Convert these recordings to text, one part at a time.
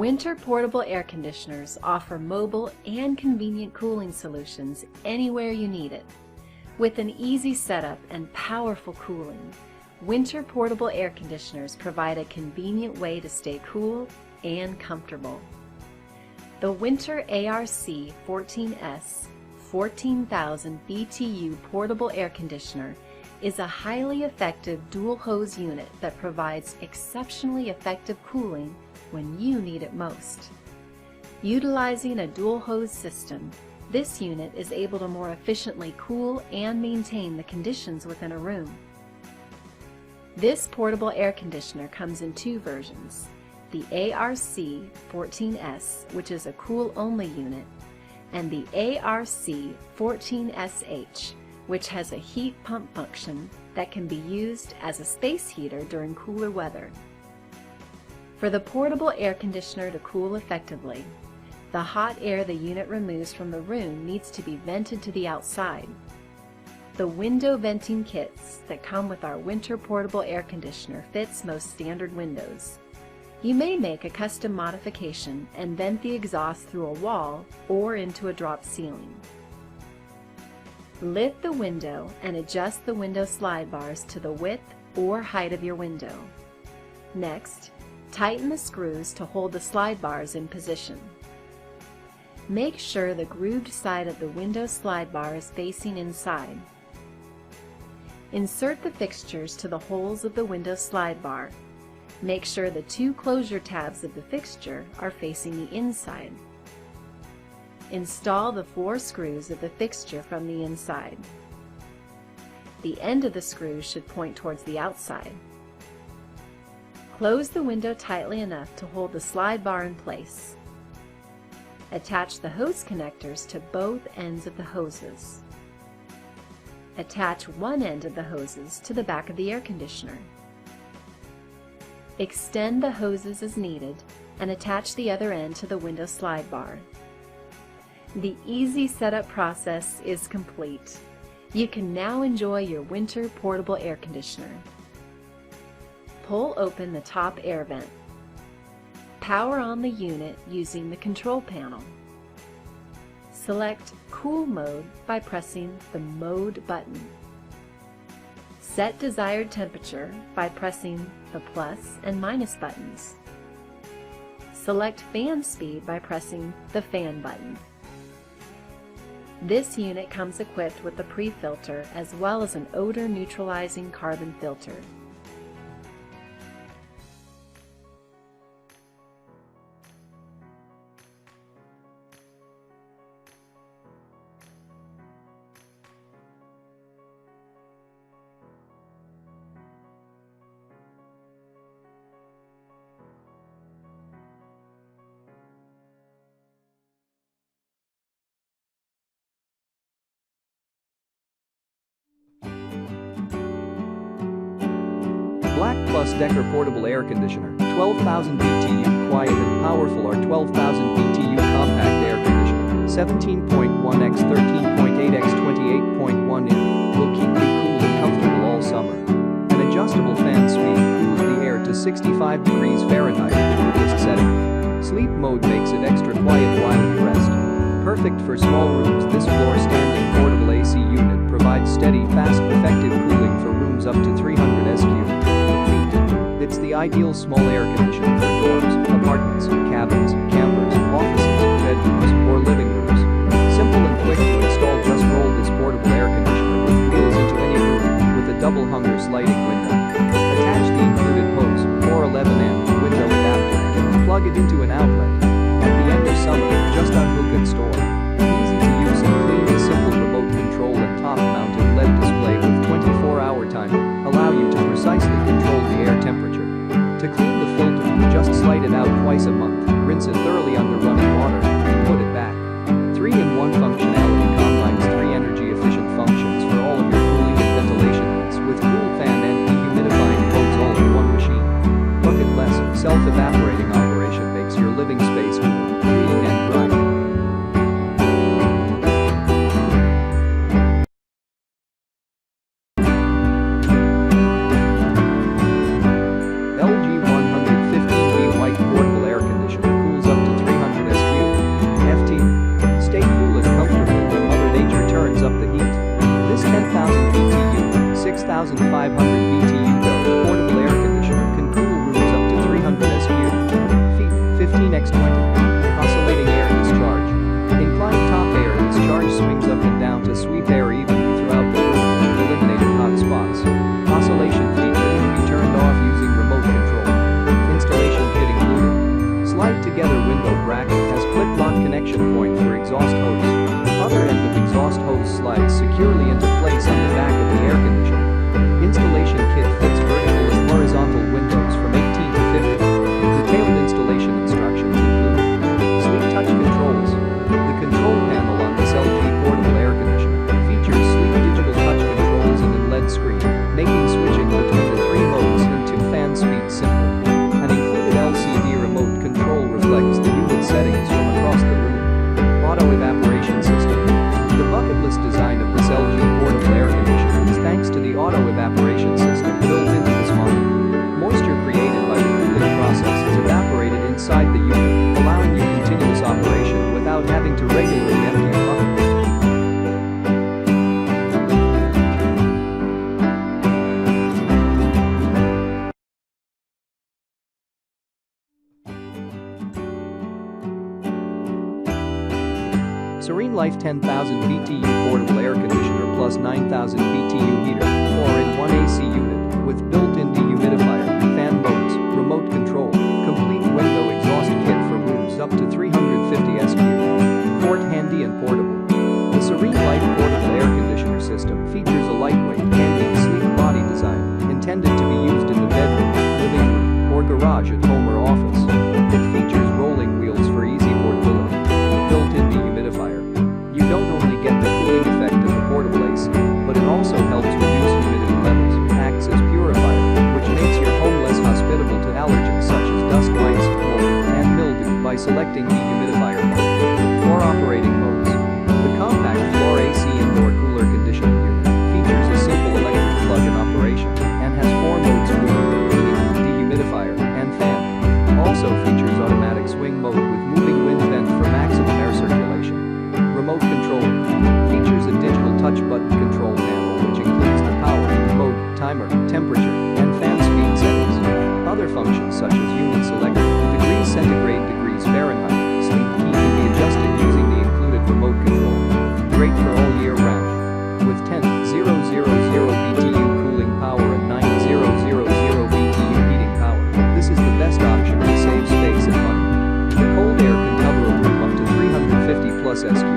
Whynter portable air conditioners offer mobile and convenient cooling solutions anywhere you need it. With an easy setup and powerful cooling, Whynter portable air conditioners provide a convenient way to stay cool and comfortable. The Whynter ARC 14S 14,000 BTU portable air conditioner is a highly effective dual hose unit that provides exceptionally effective cooling when you need it most. Utilizing a dual hose system, this unit is able to more efficiently cool and maintain the conditions within a room. This portable air conditioner comes in two versions: the ARC 14S, which is a cool-only unit, and the ARC 14SH, which has a heat pump function that can be used as a space heater during cooler weather. For the portable air conditioner to cool effectively, the hot air the unit removes from the room needs to be vented to the outside. The window venting kits that come with our Whynter portable air conditioner fits most standard windows. You may make a custom modification and vent the exhaust through a wall or into a drop ceiling. Lift the window and adjust the window slide bars to the width or height of your window. Next, tighten the screws to hold the slide bars in position. Make sure the grooved side of the window slide bar is facing inside. Insert the fixtures to the holes of the window slide bar. Make sure the two closure tabs of the fixture are facing the inside. Install the 4 screws of the fixture from the inside. The end of the screws should point towards the outside. Close the window tightly enough to hold the slide bar in place. Attach the hose connectors to both ends of the hoses. Attach one end of the hoses to the back of the air conditioner. Extend the hoses as needed and attach the other end to the window slide bar. The easy setup process is complete. You can now enjoy your Whynter portable air conditioner. Pull open the top air vent. Power on the unit using the control panel. Select Cool Mode by pressing the Mode button. Set desired temperature by pressing the plus and minus buttons. Select fan speed by pressing the fan button. This unit comes equipped with a pre-filter as well as an odor neutralizing carbon filter. Black Plus Decker Portable Air Conditioner, 12,000 BTU quiet and powerful or 12,000 BTU compact air conditioner, 17.1x 13.8x 28.1 in, will keep you cool and comfortable all summer. An adjustable fan speed cools the air to 65 degrees Fahrenheit to this setting. Sleep mode makes it extra quiet while you rest. Perfect for small rooms, this floor-standing portable AC unit provides steady, fast, effective cooling for rooms up to 300 SQ. It's the ideal small air conditioner for dorms, apartments, cabins, campers, offices, bedrooms, or living rooms. Simple and quick to install. Just roll this portable air conditioner with wheels into any room with a double hunger sliding window. Attach the included hose, 411N, window adapter, plug it into an outlet. At the end of summer, just unhook and store. Easy to use and clean with simple remote control and top-mounted LED display with 24-hour timer allow you to precisely control the air temperature. To clean the filter, just slide it out twice a month, rinse it thoroughly under running water, and put it back. 3-in-1 functionality combines 3 energy-efficient functions for all of your cooling and ventilation needs with cool fan and dehumidifying modes all in one machine. Bucket-less, self-evaporating operation makes your living space cool, clean and dry. LG 115V white portable air conditioner cools AX20. Oscillating air discharge. Inclined top air discharge swings up and down to sweep air evenly throughout the room, eliminating hot spots. Oscillation feature can be turned off using remote control. Installation kit included. Slide together window bracket has clip lock connection point for exhaust hose. Other end of exhaust hose slides securely into place on the back of the air conditioner. Installation kit fits vertical and horizontal windows from 18 to 50. Detailed installation instructions include sleek touch controls. The control panel on this LG portable air conditioner features sleek digital touch controls and an LED screen, making switching between the 3 modes and 2 fan speeds simple. An included LCD remote control reflects the unit settings from across the room. Auto evaporation system. The bucket list design of this LG portable air conditioner is thanks to the auto evaporation system built into this model. Moisture created by the cooling process is evaporated inside the unit, allowing you continuous operation without having to regularly empty your bucket. SereneLife 10,000 BTU portable air conditioner plus 9,000 BTU heater, 4-in-1 AC unit, with built-in dehumidifier, fan modes, remote control, complete window exhaust kit for rooms up to 350 SQ. Port handy and portable. The SereneLife portable air conditioner system features a lightweight, handy, sleek body design, intended to be used in the bedroom, living room, or garage at home or office. It features rolling wheels for easy portability. Built-in dehumidifier. You don't only get the cooling effect of the portable AC, but it also helps reduce humidity levels, acts as purifier, which makes your home less hospitable to allergens such as dust mites, mold, and mildew by selecting dehumidifier mode. 4 operating modes. The compact floor AC indoor cooler conditioning unit features a simple electric plug-in operation and has 4 modes: cooling, dehumidifier, and fan. Also features automatic swing mode with moving wind vent for maximum air circulation. Remote control. Features a digital touch button control panel which includes the power, mode, timer, temperature, and fan speed settings. Other functions such as unit selection, degrees centigrade, degrees Fahrenheit, sleep key can be adjusted using the included remote control. Great for all year round. With 10,000 BTU cooling power and 9,000 BTU heating power, this is the best option to save space and money. The cold air can cover a room up to 350 plus SQ.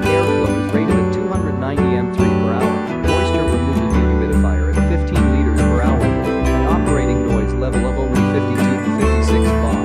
Airflow is rated at 290 m3 per hour, moisture removal dehumidifier at 15 liters per hour, and operating noise level of only 52 to 56 bar.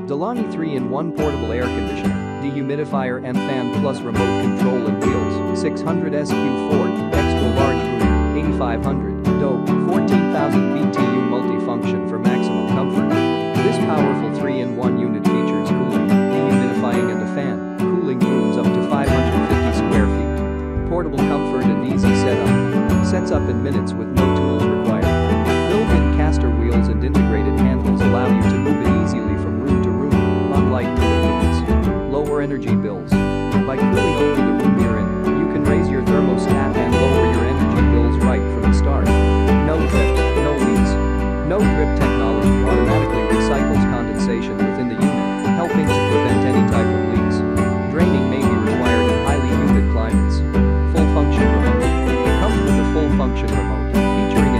Delaney 3-in-1 portable air conditioner, dehumidifier and fan plus remote control and wheels, 600 SQ Ford, extra large room, 8500, DOE, 14,000 BTU multifunction for maximum comfort. This powerful 3-in-1 unit features cooling, dehumidifying and a fan, cooling rooms up to 550 square feet. Portable comfort and easy setup. Sets up in minutes with no tools required. Built-in caster wheels and integrated handles allow you to move it easily from room to room, unlike newer units. Lower energy bills. By cooling only the room you're in, you can raise your thermostat and lower your energy bills right from the start. No drips, no leaks. No drip technology automatically recycles condensation within the unit, helping to prevent any type of leaks. Draining may be required in highly humid climates. Full function remote. It comes with a full function remote, featuring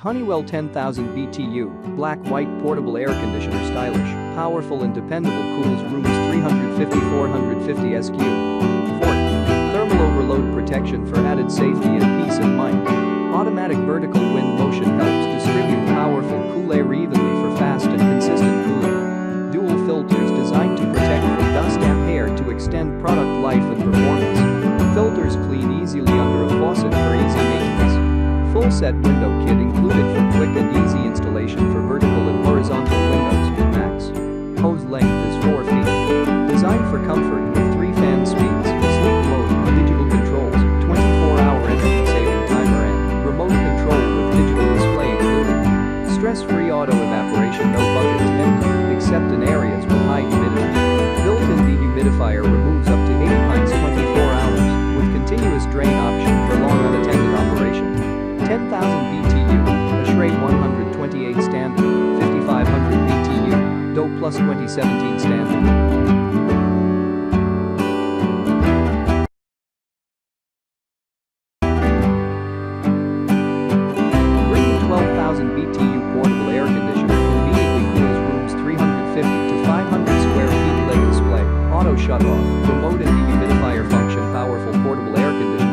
Honeywell 10,000 BTU, black-white portable air conditioner. Stylish, powerful and dependable, cools rooms 350-450 SQ. 4th, thermal overload protection for added safety and peace of mind. Automatic vertical wind motion helps distribute powerful cool air evenly for fast and consistent cooling. Dual filters designed to protect from dust and hair to extend product life and performance. Filters clean easily under a faucet for easy maintenance. Full set window kit included for quick and easy installation for vertical and horizontal windows with max. Hose length is 4 feet. Designed for comfort with 3 fan speeds, sleep mode, digital controls, 24-hour energy saving timer and remote control with digital display included. Stress-free auto evaporation, no buckets empty, except in areas with high humidity. Built-in dehumidifier removes up to 80 pints 24 hours, with continuous drain option for long unattended operation. 10,000 BTU, ASHRAE 128 standard, 5,500 BTU, DOE Plus 2017 standard. Vremi 12,000 BTU portable air conditioner conveniently cools rooms 350 to 500 square feet. LED display, auto shut-off, remote and dehumidifier function. Powerful portable air conditioner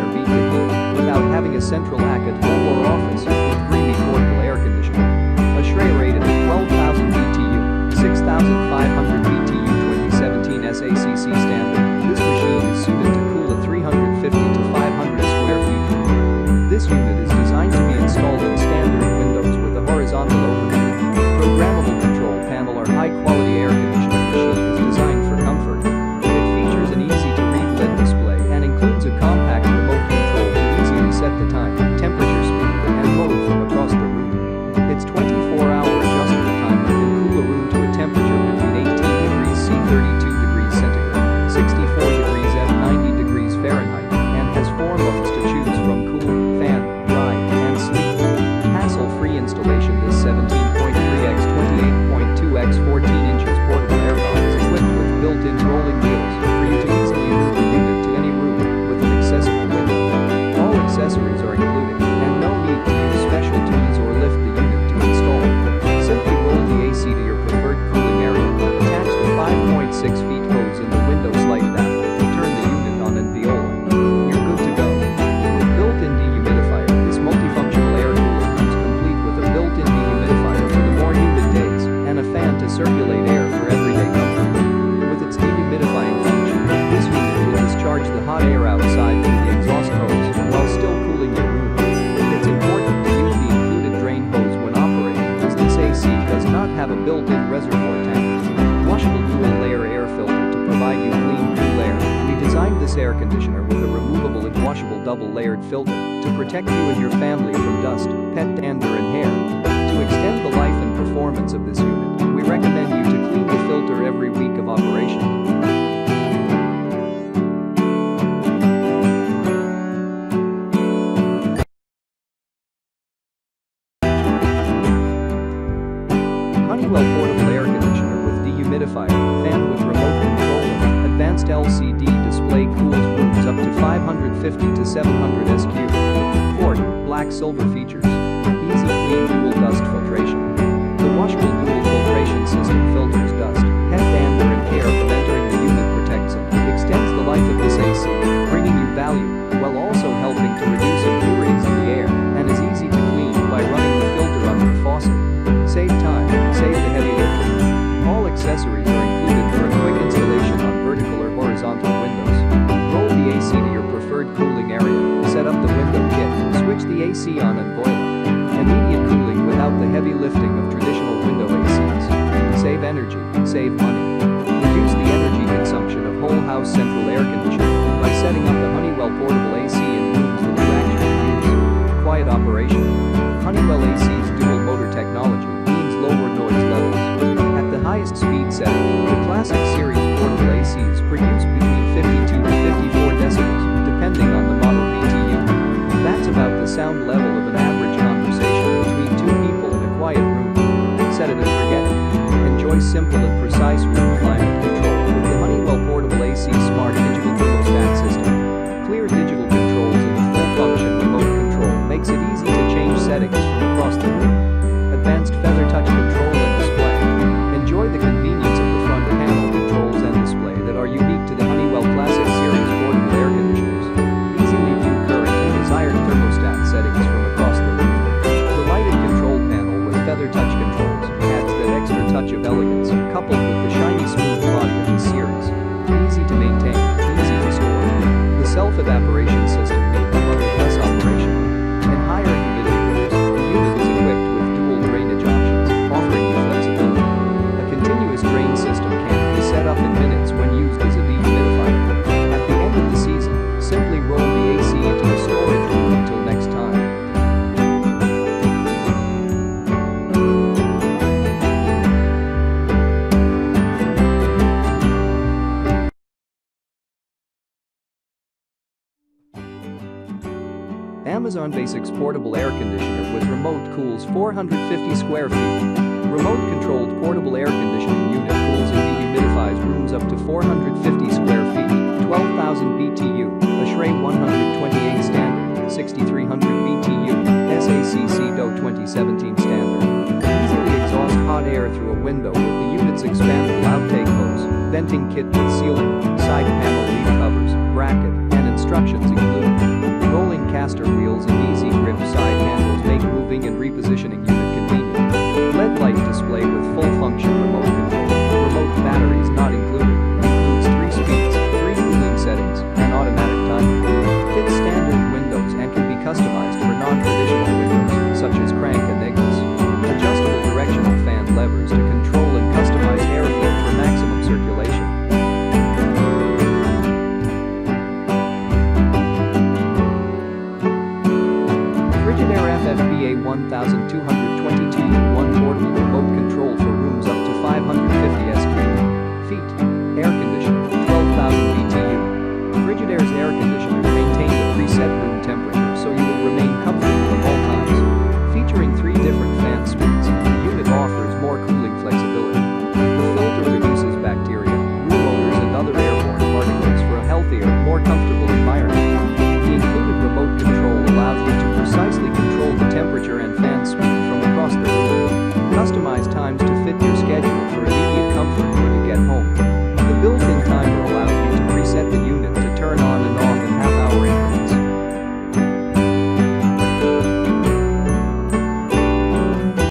without having a central rack at home or office with Vremi portable air conditioner. ASHRAE rated at 12,000 BTU, 6,500 BTU 2017 SACC standard. This machine is suited to cool a 350 to 500 square feet room. This unit is designed to be installed in standard windows with a horizontal opening. Programmable control panel. Our high-quality air conditioning machine is designed for comfort. It features an easy-to-read LED display and includes a compact remote control to easily set the time, temperature, speed, and mode from across the room. Its 24-hour adjustable timer can cool a room to a temperature between 18 degrees C 32 degrees centigrade, 64 degrees F 90 degrees Fahrenheit, and has 4 modes to choose from: cool, fan, dry, and sleep. Hassle-free installation. This 17.3x 28.2x 14 inches portable air con is equipped with built-in rolling wheels for you to easily move the unit to any room with an accessible window. All accessories are included, and no need to use special tools or lift the unit to install. Simply roll the AC to your preferred cooling area, attach the 5.6 feet hose in the window slide adapter to turn the unit on and viola. You're good to go. With built-in dehumidifier, this multifunctional air cooler comes complete with a built-in dehumidifier for the more humid days and a fan to circulate air for everyday comfort. With its dehumidifying function, this unit will discharge the hot air outside through the exhaust hose while still cooling your room. It's important to use the included drain hose when operating, as this AC does not have a built-in reservoir tank. Washable dual-layer air filter to provide you clean, cool air. We designed this air conditioner with a removable and washable double-layered filter to protect you and your family from dust, pet dander, and hair. To extend the life and performance of this unit, we recommend you to clean the filter every week of operation. Honeywell portable air conditioner with dehumidifier, fan with remote control and advanced LCD display cools rooms up to 550 to 700 SQ. 4th, black silver features. Easy clean dual dust filtration. The washable dual filtration system filters dust, pet dander, and hair from entering the unit, protects and extends the life of this AC, bringing you value, while also helping to reduce impurities in the air, and is easy to clean by running the filter under a faucet. Save time, save the heavy lifting. All accessories are included for a quick installation on vertical or horizontal windows. Roll the AC to your preferred cooling area, set up the window kit, switch the AC on and boiler. Immediate cooling without the heavy lifting of traditional window ACs. Save energy, save money. Reduce the energy consumption of whole house central air conditioning by setting up the Honeywell portable AC in rooms that you actually use. Quiet operation. Honeywell AC's dual motor technology means lower noise levels. At the highest speed setting, the classic series portable ACs produce between 52 to 54 decibels, depending on the model BTU. That's about the sound level of an average conversation between 2 people in a quiet room. Set it and forget it. Enjoy simple and precise room climate control with the Honeywell portable AC smart digital thermostat system. Clear digital controls and the full function remote control makes it easy to change settings from across the room. Self-evaporation system may come under less operation. In higher humidity rooms, the unit is equipped with dual drainage options, offering you flexibility. A continuous drain system can be set up in minutes when used as a dehumidifier. At the end of the season, simply roll the AC into a storage room until next time. Amazon Basics Portable Air Conditioner with remote cools 450 square feet. Remote-controlled portable air conditioning unit cools and dehumidifies rooms up to 450 square feet, 12,000 BTU, ASHRAE 128 standard, 6,300 BTU, SACC DO 2017 standard. Easily exhaust hot air through a window with the unit's expandable outtake hose, venting kit with ceiling, side panel leaf covers, bracket, and instructions included. Rolling caster wheels and easy grip side handles make moving and repositioning unit convenient. LED light display with full function remote control. Remote batteries not included. Includes 3 speeds, 3 cooling settings, and automatic timing. Fits standard windows and can be customized for non-traditional windows, such as crank and egress. Adjustable directional fan levers to control and customize airflow for maximum circulation. Frigidaire FFBA 1222